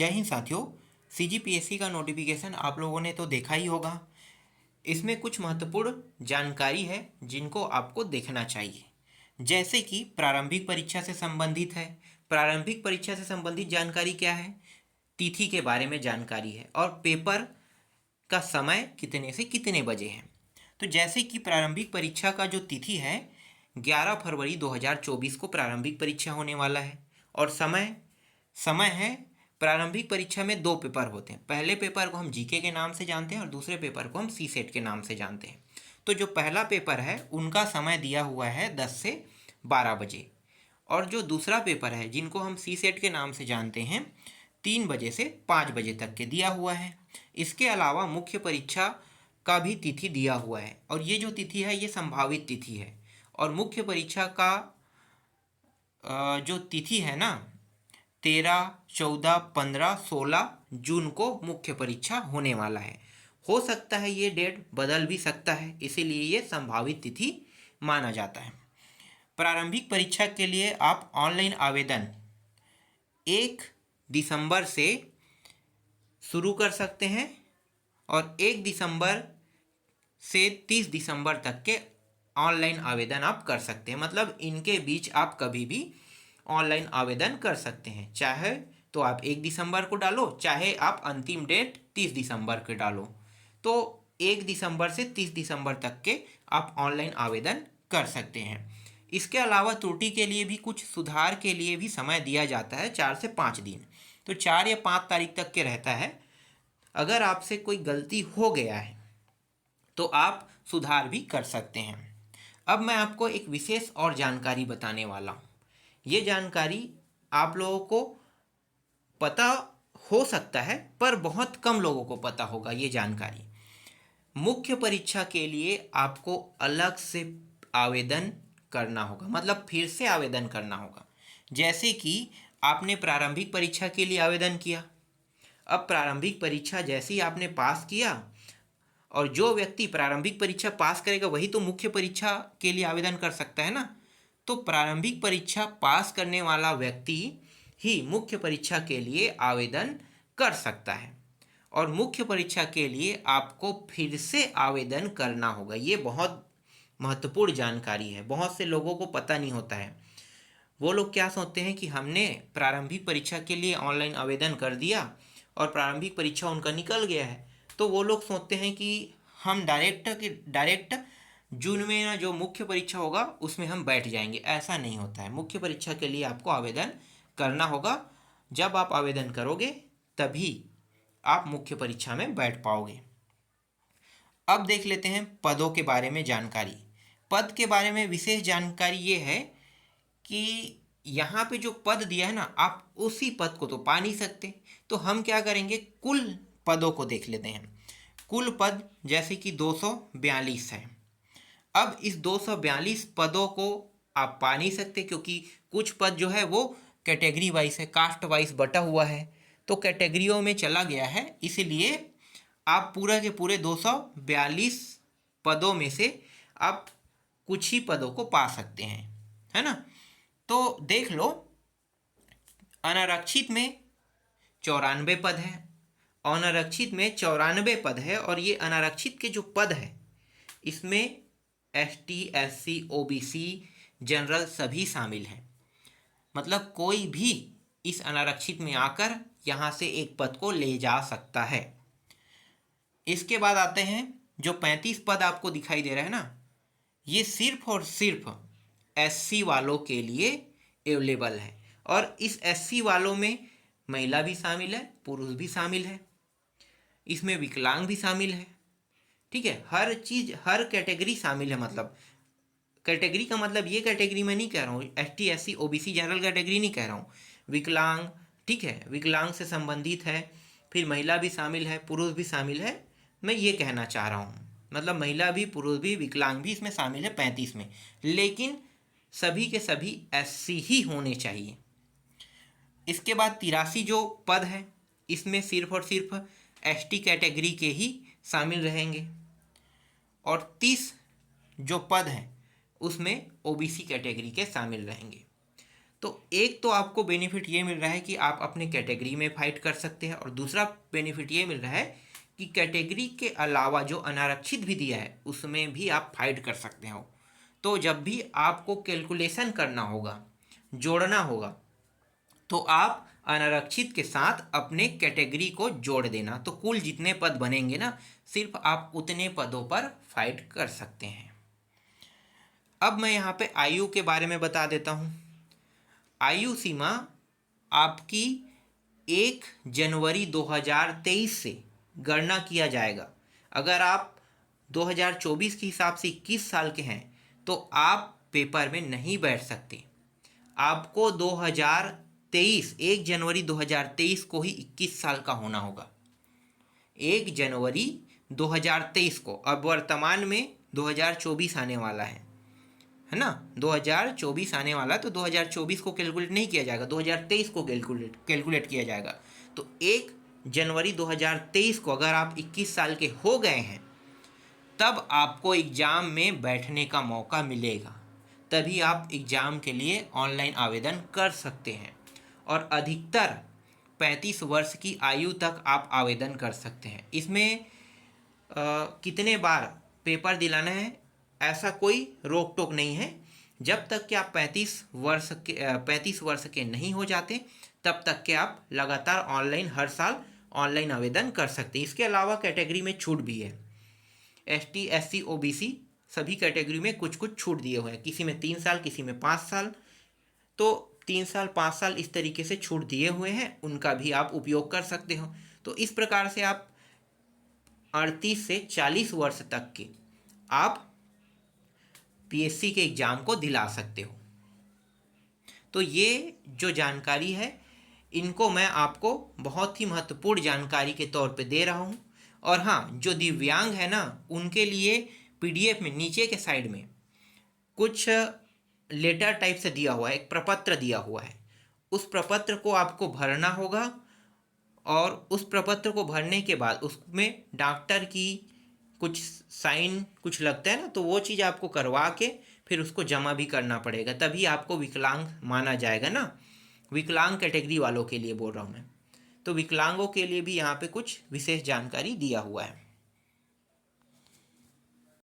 जय हिंद साथियों। सीजीपीएससी का नोटिफिकेशन आप लोगों ने तो देखा ही होगा। इसमें कुछ महत्वपूर्ण जानकारी है जिनको आपको देखना चाहिए। जैसे कि प्रारंभिक परीक्षा से संबंधित है। प्रारंभिक परीक्षा से संबंधित जानकारी क्या है? तिथि के बारे में जानकारी है और पेपर का समय कितने से कितने बजे है। तो जैसे कि प्रारंभिक परीक्षा का जो तिथि है 11 फरवरी 2024 को प्रारंभिक परीक्षा होने वाला है। और समय समय है, प्रारंभिक परीक्षा में 2 पेपर होते हैं। पहले पेपर को हम जीके के नाम से जानते हैं और दूसरे पेपर को हम सी सेट के नाम से जानते हैं। तो जो पहला पेपर है उनका समय दिया हुआ है 10 से 12 बजे, और जो दूसरा पेपर है जिनको हम सी सेट के नाम से जानते हैं 3 बजे से 5 बजे तक के दिया हुआ है। इसके अलावा मुख्य परीक्षा का भी तिथि दिया हुआ है, और ये जो तिथि है ये संभावित तिथि है। और मुख्य परीक्षा का जो तिथि है ना 13, 14, 15, 16 जून को मुख्य परीक्षा होने वाला है। हो सकता है ये डेट बदल भी सकता है, इसीलिए ये संभावित तिथि माना जाता है। प्रारंभिक परीक्षा के लिए आप ऑनलाइन आवेदन 1 दिसंबर से शुरू कर सकते हैं और 1 दिसंबर से 30 दिसंबर तक के ऑनलाइन आवेदन आप कर सकते हैं। मतलब इनके बीच आप कभी भी ऑनलाइन आवेदन कर सकते हैं। चाहे तो आप 1 दिसंबर को डालो, चाहे आप अंतिम डेट 30 दिसंबर के डालो। तो 1 दिसंबर से 30 दिसंबर तक के आप ऑनलाइन आवेदन कर सकते हैं। इसके अलावा त्रुटि के लिए भी, कुछ सुधार के लिए भी समय दिया जाता है 4 से 5 दिन। तो 4 या 5 तारीख तक के रहता है। अगर आपसे कोई गलती हो गया है तो आप सुधार भी कर सकते हैं। अब मैं आपको एक विशेष और जानकारी बताने वाला हूँ। ये जानकारी आप लोगों को पता हो सकता है पर बहुत कम लोगों को पता होगा ये जानकारी। मुख्य परीक्षा के लिए आपको अलग से आवेदन करना होगा, मतलब फिर से आवेदन करना होगा। जैसे कि आपने प्रारंभिक परीक्षा के लिए आवेदन किया, अब प्रारंभिक परीक्षा जैसे ही आपने पास किया, और जो व्यक्ति प्रारंभिक परीक्षा पास करेगा वही तो मुख्य परीक्षा के लिए आवेदन कर सकता है ना। तो प्रारंभिक परीक्षा पास करने वाला व्यक्ति ही मुख्य परीक्षा के लिए आवेदन कर सकता है, और मुख्य परीक्षा के लिए आपको फिर से आवेदन करना होगा। ये बहुत महत्वपूर्ण जानकारी है, बहुत से लोगों को पता नहीं होता है। वो लोग क्या सोचते हैं कि हमने प्रारंभिक परीक्षा के लिए ऑनलाइन आवेदन कर दिया और प्रारंभिक परीक्षा उनका निकल गया है, तो वो लोग सोचते हैं कि हम डायरेक्ट जून में ना जो मुख्य परीक्षा होगा उसमें हम बैठ जाएंगे। ऐसा नहीं होता है। मुख्य परीक्षा के लिए आपको आवेदन करना होगा। जब आप आवेदन करोगे तभी आप मुख्य परीक्षा में बैठ पाओगे। अब देख लेते हैं पदों के बारे में जानकारी। पद के बारे में विशेष जानकारी ये है कि यहाँ पे जो पद दिया है ना, आप उसी पद को तो पा नहीं सकते। तो हम क्या करेंगे, कुल पदों को देख लेते हैं। कुल पद जैसे कि 242 है। अब इस 242 पदों को आप पा नहीं सकते, क्योंकि कुछ पद जो है वो कैटेगरी वाइज है, कास्ट वाइज बटा हुआ है, तो कैटेगरियों में चला गया है। इसलिए आप पूरा के पूरे 242 पदों में से आप कुछ ही पदों को पा सकते हैं, है ना। तो देख लो, अनारक्षित में 94 पद है, अनारक्षित में 94 पद है। और ये अनारक्षित के जो पद है इसमें ST, SC, OBC, जनरल सभी शामिल हैं। मतलब कोई भी इस अनारक्षित में आकर यहाँ से एक पद को ले जा सकता है। इसके बाद आते हैं जो 35 पद आपको दिखाई दे रहा है ना, ये सिर्फ और सिर्फ SC वालों के लिए अवेलेबल है। और इस SC वालों में महिला भी शामिल है, पुरुष भी शामिल है, इसमें विकलांग भी शामिल है। ठीक है, हर चीज़, हर कैटेगरी शामिल है। मतलब कैटेगरी का मतलब ये कैटेगरी मैं नहीं कह रहा हूँ, ST, SC, OBC general category नहीं कह रहा हूँ, विकलांग। ठीक है, विकलांग से संबंधित है, फिर महिला भी शामिल है, पुरुष भी शामिल है। मैं ये कहना चाह रहा हूँ, मतलब महिला भी, पुरुष भी, विकलांग भी इसमें शामिल है 35 में। लेकिन सभी के सभी SC ही होने चाहिए। इसके बाद 83 जो पद है इसमें सिर्फ और सिर्फ ST कैटेगरी के ही शामिल रहेंगे, और 30 जो पद हैं उसमें OBC कैटेगरी के शामिल रहेंगे। तो एक तो आपको बेनिफिट ये मिल रहा है कि आप अपने कैटेगरी में फाइट कर सकते हैं, और दूसरा बेनिफिट ये मिल रहा है कि कैटेगरी के अलावा जो अनारक्षित भी दिया है उसमें भी आप फाइट कर सकते हो। तो जब भी आपको कैलकुलेशन करना होगा, जोड़ना होगा, तो आप अनारक्षित के साथ अपने कैटेगरी को जोड़ देना, तो कुल जितने पद बनेंगे ना, सिर्फ आप उतने पदों पर फाइट कर सकते हैं। अब मैं यहाँ पे आयु के बारे में बता देता हूँ। आयु सीमा आपकी 1 जनवरी 2023 से गणना किया जाएगा। अगर आप 2024 के हिसाब से 21 साल के हैं तो आप पेपर में नहीं बैठ सकते। आपको 1 जनवरी 2023 को ही 21 साल का होना होगा। 1 जनवरी 2023 को, अब वर्तमान में 2024 आने वाला है ना, 2024 आने वाला, तो 2024 को कैलकुलेट नहीं किया जाएगा, 2023 को कैलकुलेट किया जाएगा। तो 1 जनवरी 2023 को अगर आप 21 साल के हो गए हैं तब आपको एग्ज़ाम में बैठने का मौका मिलेगा, तभी आप एग्ज़ाम के लिए ऑनलाइन आवेदन कर सकते हैं। और अधिकतर 35 वर्ष की आयु तक आप आवेदन कर सकते हैं। इसमें कितने बार पेपर दिलाना है ऐसा कोई रोक टोक नहीं है। जब तक कि आप 35 वर्ष के नहीं हो जाते तब तक के आप लगातार ऑनलाइन हर साल ऑनलाइन आवेदन कर सकते हैं। इसके अलावा कैटेगरी में छूट भी है। ST SC OBC सभी कैटेगरी में कुछ कुछ छूट दिए हुए हैं, किसी में 3 साल, किसी में 5 साल। तो 3 साल 5 साल इस तरीके से छूट दिए हुए हैं, उनका भी आप उपयोग कर सकते हो। तो इस प्रकार से आप 38 से 40 वर्ष तक के आप PSC के एग्ज़ाम को दिला सकते हो। तो ये जो जानकारी है इनको मैं आपको बहुत ही महत्वपूर्ण जानकारी के तौर पे दे रहा हूँ। और हाँ, जो दिव्यांग है ना, उनके लिए PDF में नीचे के साइड में कुछ लेटर टाइप से दिया हुआ है, एक प्रपत्र दिया हुआ है। उस प्रपत्र को आपको भरना होगा, और उस प्रपत्र को भरने के बाद उसमें डॉक्टर की कुछ साइन कुछ लगता है ना, तो वो चीज़ आपको करवा के फिर उसको जमा भी करना पड़ेगा, तभी आपको विकलांग माना जाएगा ना। विकलांग कैटेगरी वालों के लिए बोल रहा हूँ मैं। तो विकलांगों के लिए भी यहाँ पे कुछ विशेष जानकारी दिया हुआ है।